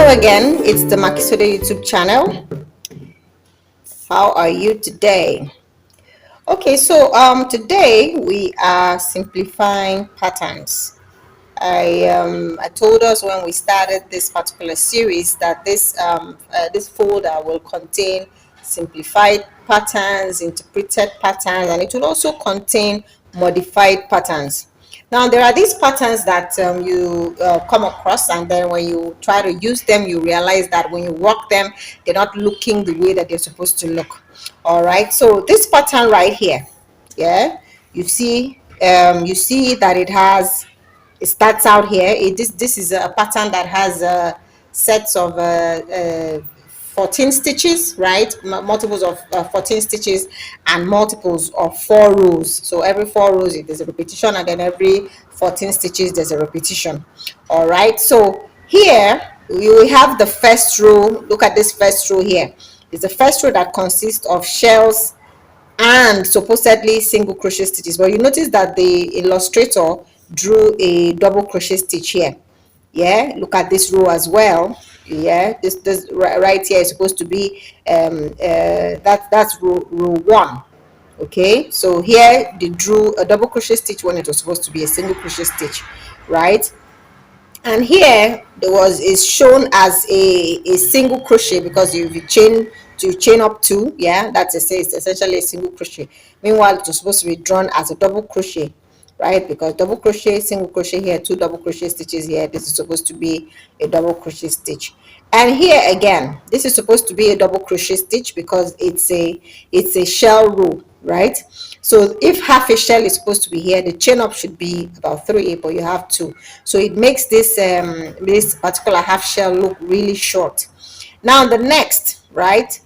Hello again, it's the Makisode YouTube channel. How are you today? Okay, so today we are simplifying patterns. I told us when we started this particular series that this folder will contain simplified patterns, interpreted patterns, and it will also contain modified patterns. Now there are these patterns that you come across, and then when you try to use them, you realize that when you work them, they're not looking the way that they're supposed to look. All right, so this pattern right here, yeah, you see that it starts out here. This is a pattern that has sets of 14 stitches, right? Multiples of 14 stitches and multiples of 4 rows. So every 4 rows there's a repetition, and then every 14 stitches there's a repetition. All right, so here we have the first row. Look at this first row here. It's the first row that consists of shells and supposedly single crochet stitches, but you notice that the illustrator drew a double crochet stitch here. Yeah, look at this row as well. Yeah, this right here is supposed to be that's row 1. Okay, so here they drew a double crochet stitch when it was supposed to be a single crochet stitch, right? And here there was is shown as a single crochet because you chain up 2. Yeah, that's it's essentially a single crochet. Meanwhile, it was supposed to be drawn as a double crochet, right? Because double crochet, single crochet here, 2 double crochet stitches here. This is supposed to be a double crochet stitch. And here again, this is supposed to be a double crochet stitch because it's a shell row, right? So if half a shell is supposed to be here, the chain up should be about 3, but you have 2, so it makes this this particular half shell look really short. Now the next, right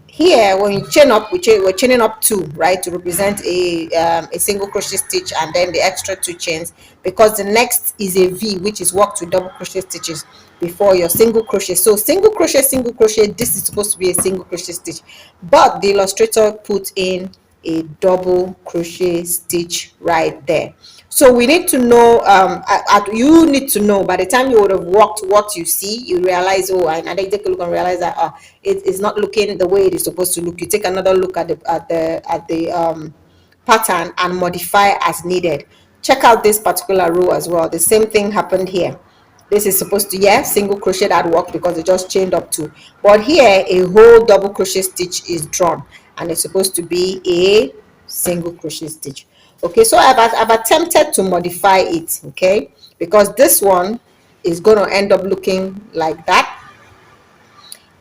here, when you chain up, we're chaining up 2, right, to represent a single crochet stitch, and then the extra 2 chains, because the next is a V, which is worked with double crochet stitches before your single crochet. So single crochet, single crochet, this is supposed to be a single crochet stitch, but the illustrator put in a double crochet stitch right there. So we need to know, you need to know, by the time you would have worked what you see, you realize, oh, and then take a look and realize that it is not looking the way it is supposed to look. You take another look at the pattern and modify as needed. Check out this particular row as well. The same thing happened here. This is supposed to, yeah, single crochet, that worked because it just chained up 2, but here a whole double crochet stitch is drawn, and it's supposed to be a single crochet stitch. Okay, so I've attempted to modify it, okay, because this one is going to end up looking like that,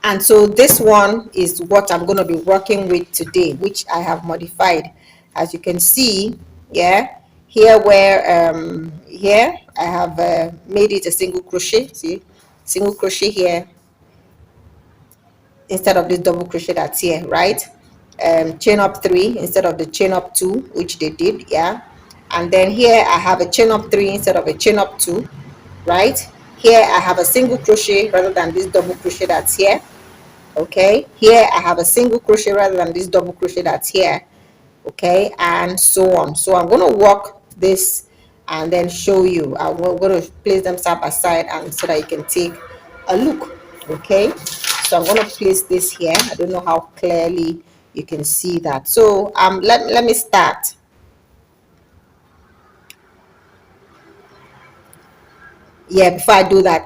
and so this one is what I'm going to be working with today, which I have modified. As you can see, yeah, here where here I have made it a single crochet. See, single crochet here instead of this double crochet that's here, right? Chain up 3 instead of the chain up 2, which they did, yeah. And then here I have a chain up 3 instead of a chain up 2, right? Here I have a single crochet rather than this double crochet that's here. Okay, here I have a single crochet rather than this double crochet that's here. Okay, and so on. So I'm going to work this and then show you. I'm going to place them side by side, and so that you can take a look. Okay, so I'm going to place this here. I don't know how clearly you can see that. So let me start. Yeah, before I do that,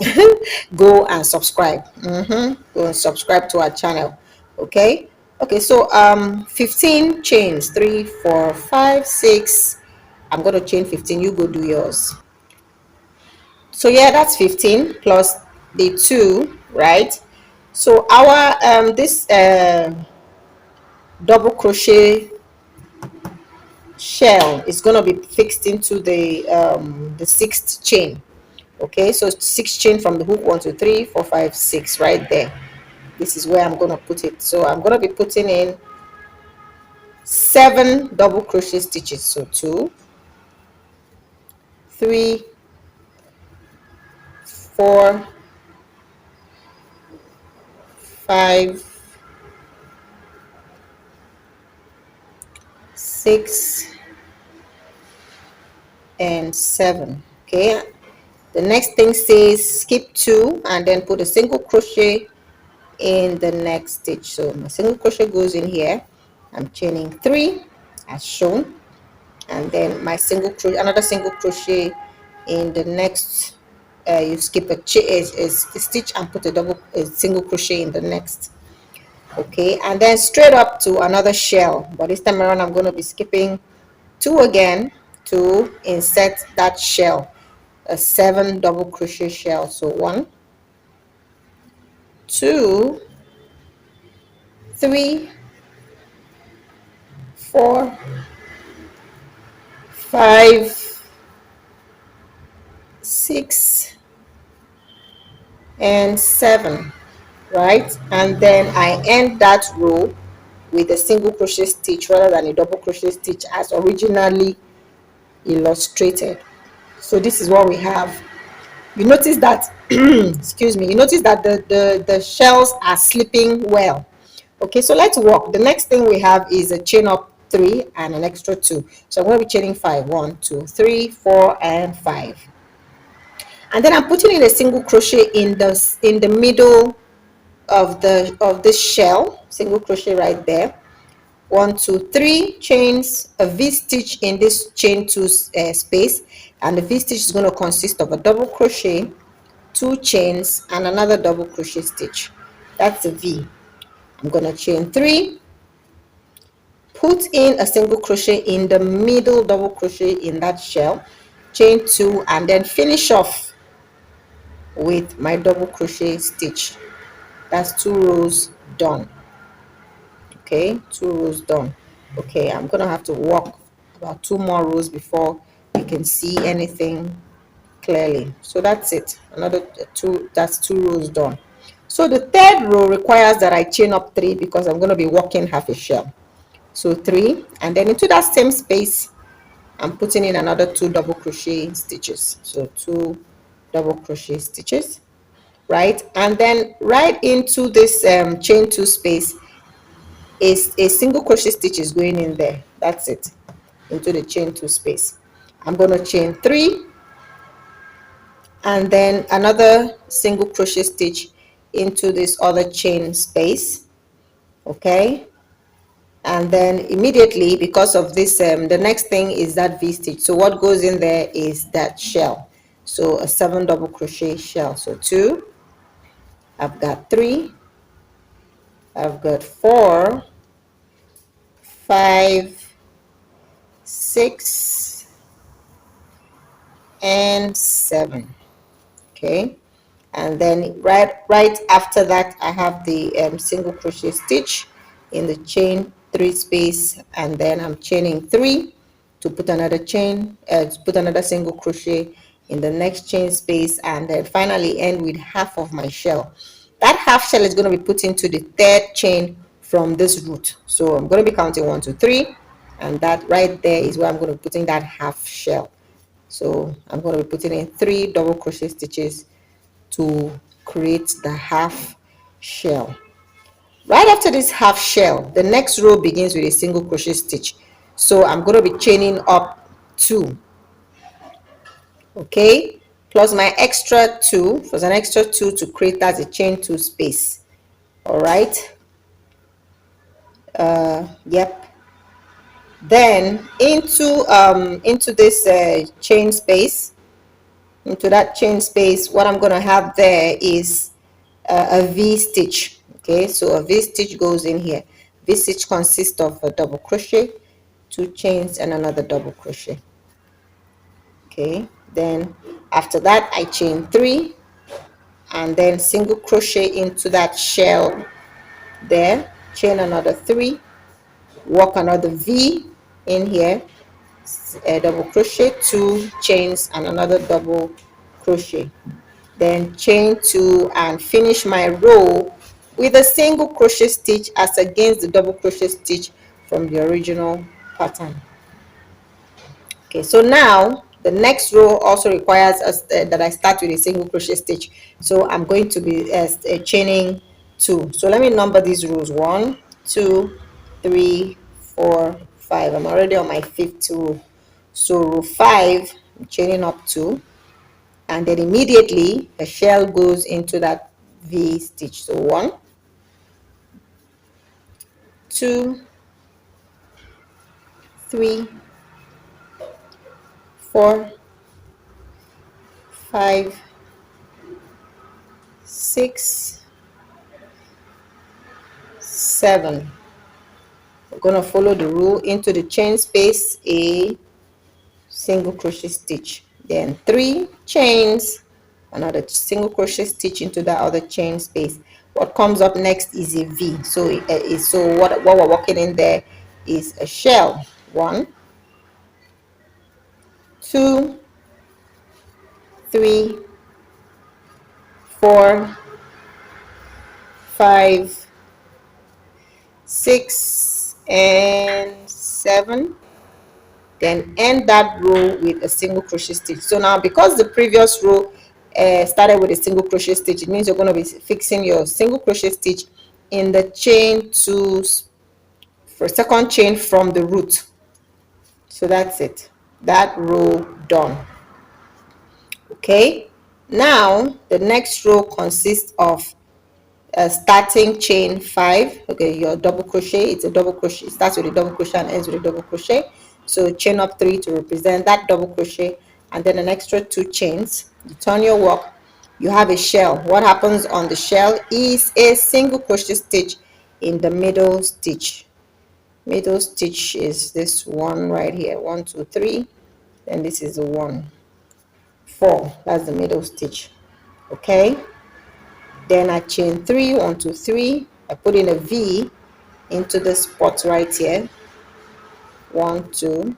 go and subscribe. Go and subscribe to our channel. Okay, so 15 chains, 3 4 5 6. I'm going to chain 15. You go do yours. So yeah, that's 15 plus the 2, right? So our this double crochet shell is going to be fixed into the 6th chain. Okay, so 6 chain from the hook, 1 2 3 4 5 6, right there. This is where I'm going to put it. So I'm going to be putting in 7 double crochet stitches. So 2 3 4 5 6 and 7. Okay, The next thing says skip 2 and then put a single crochet in the next stitch. So my single crochet goes in here. I'm chaining 3 as shown, and then my single crochet, another single crochet in the next. You skip a stitch and put a single crochet in the next. Okay, and then straight up to another shell, but this time around I'm going to be skipping 2 again to insert that shell, a 7 double crochet shell. So 1, 2, 3, 4, 5, 6, and 7, right? And then I end that row with a single crochet stitch rather than a double crochet stitch as originally illustrated. So this is what we have. You notice that excuse me, you notice that the shells are slipping well. Okay, so let's walk. The next thing we have is a chain up 3 and an extra 2. So I'm going to be chaining 5. 1, 2, 3, 4, and 5. And then I'm putting in a single crochet in the middle of this shell, single crochet right there. 1, 2, 3 chains, a V stitch in this chain 2 space, and the V stitch is going to consist of a double crochet, 2 chains, and another double crochet stitch. That's a V. I'm going to chain 3, put in a single crochet in the middle double crochet in that shell, chain 2, and then finish off with my double crochet stitch. That's 2 rows done. Okay, 2 rows done. Okay, I'm gonna have to walk about 2 more rows before you can see anything clearly. So that's it, another 2. That's 2 rows done. So the third row requires that I chain up 3 because I'm going to be working half a shell. So 3, and then into that same space I'm putting in another 2 double crochet stitches. So 2 double crochet stitches, right? And then right into this chain 2 space is a single crochet stitch is going in there. That's it, into the chain 2 space. I'm going to chain 3 and then another single crochet stitch into this other chain space. Okay, and then immediately, because of this, the next thing is that V stitch. So what goes in there is that shell, so a 7 double crochet shell. So 2, I've got 3, I've got 4, 5, 6, and 7. Okay, and then right after that I have the single crochet stitch in the chain 3 space, and then I'm chaining 3 to put another single crochet in the next chain space, and then finally end with half of my shell. That half shell is going to be put into the third chain from this root. So I'm going to be counting 1, 2, 3, and that right there is where I'm going to be putting that half shell. So I'm going to be putting in 3 double crochet stitches to create the half shell. Right after this half shell, the next row begins with a single crochet stitch. So I'm going to be chaining up 2, okay, plus my extra 2, plus an extra 2 to create as a chain 2 space. All right, yep. Then into this chain space, into that chain space, what I'm going to have there is a V stitch. Okay, so a V stitch goes in here. V stitch consists of a double crochet, 2 chains, and another double crochet. Okay, then after that I chain 3 and then single crochet into that shell there, chain another 3, work another V in here, a double crochet, 2 chains, and another double crochet, then chain 2 and finish my row with a single crochet stitch as against the double crochet stitch from the original pattern. Okay, so now the next row also requires us that I start with a single crochet stitch. So I'm going to be chaining 2. So let me number these rows: 1, 2, 3, 4, 5. I'm already on my 5th row. So row 5, I'm chaining up 2. and then immediately a shell goes into that V stitch. So 1, 2, 3, 4, 5, 6, 7. We're going to follow the rule into the chain space, a single crochet stitch, then 3 chains, another single crochet stitch into that other chain space. What comes up next is a V. So what we're working in there is a shell. 1, 2, 3, 4, 5, 6, and 7. Then end that row with a single crochet stitch. So now, because the previous row started with a single crochet stitch, it means you're going to be fixing your single crochet stitch in the chain for second chain from the root. So that's it, that row done. Okay, now the next row consists of starting chain 5. Okay, your double crochet, it's a double crochet, it starts with a double crochet and ends with a double crochet. So chain up 3 to represent that double crochet, and then an extra 2 chains. You turn your work, you have a shell. What happens on the shell is a single crochet stitch in the middle stitch. Middle stitch is this one right here, 1, 2, 3. Then this is the 1, 4. That's the middle stitch. Okay, then I chain 3, 1, 2, 3. I put in a V into the spot right here, 1, 2.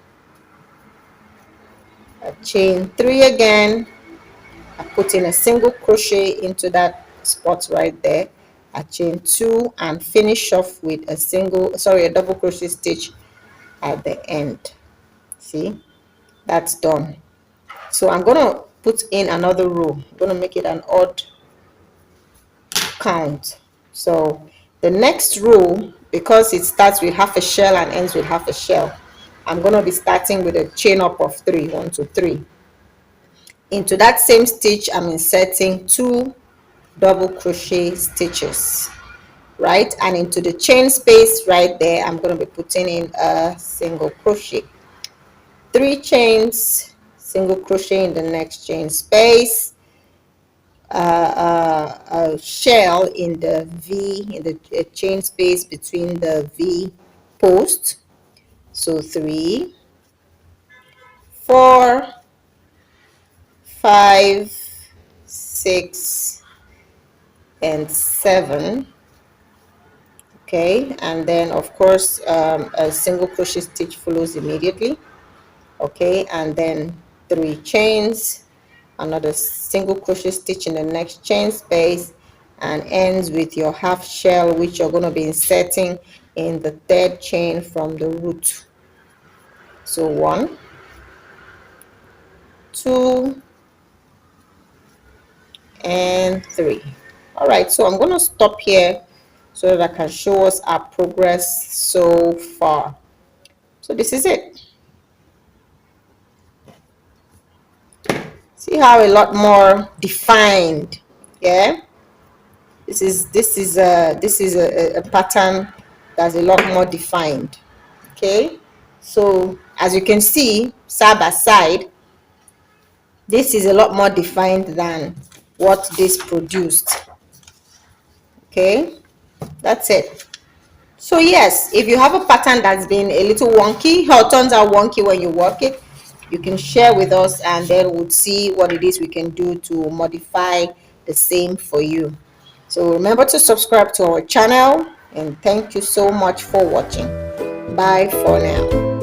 I chain 3 again. I put in a single crochet into that spot right there. I chain 2 and finish off with a double crochet stitch at the end. See, that's done. So I'm gonna put in another row. I'm gonna make it an odd count. So the next row, because it starts with half a shell and ends with half a shell, I'm going to be starting with a chain up of 3, 1, 2, 3. Into that same stitch, I'm inserting 2 double crochet stitches, right? And into the chain space right there, I'm going to be putting in a single crochet. 3 chains, single crochet in the next chain space, a shell in the V, in the chain space between the V post. So 3, 4, 5, 6, and 7. Okay, and then of course a single crochet stitch follows immediately. Okay, and then 3 chains, another single crochet stitch in the next chain space, and ends with your half shell, which you're going to be inserting in the 3rd chain from the root. So 1, 2, and 3. All right, so I'm going to stop here so that I can show us our progress so far. So this is it. See how a lot more defined. Yeah, this is a pattern that's a lot more defined. Okay, so as you can see, side by side, this is a lot more defined than what this produced. Okay, that's it. So yes, if you have a pattern that's been a little wonky or turns out wonky when you work it, you can share with us, and then we'll see what it is we can do to modify the same for you. So remember to subscribe to our channel, and thank you so much for watching. Bye for now.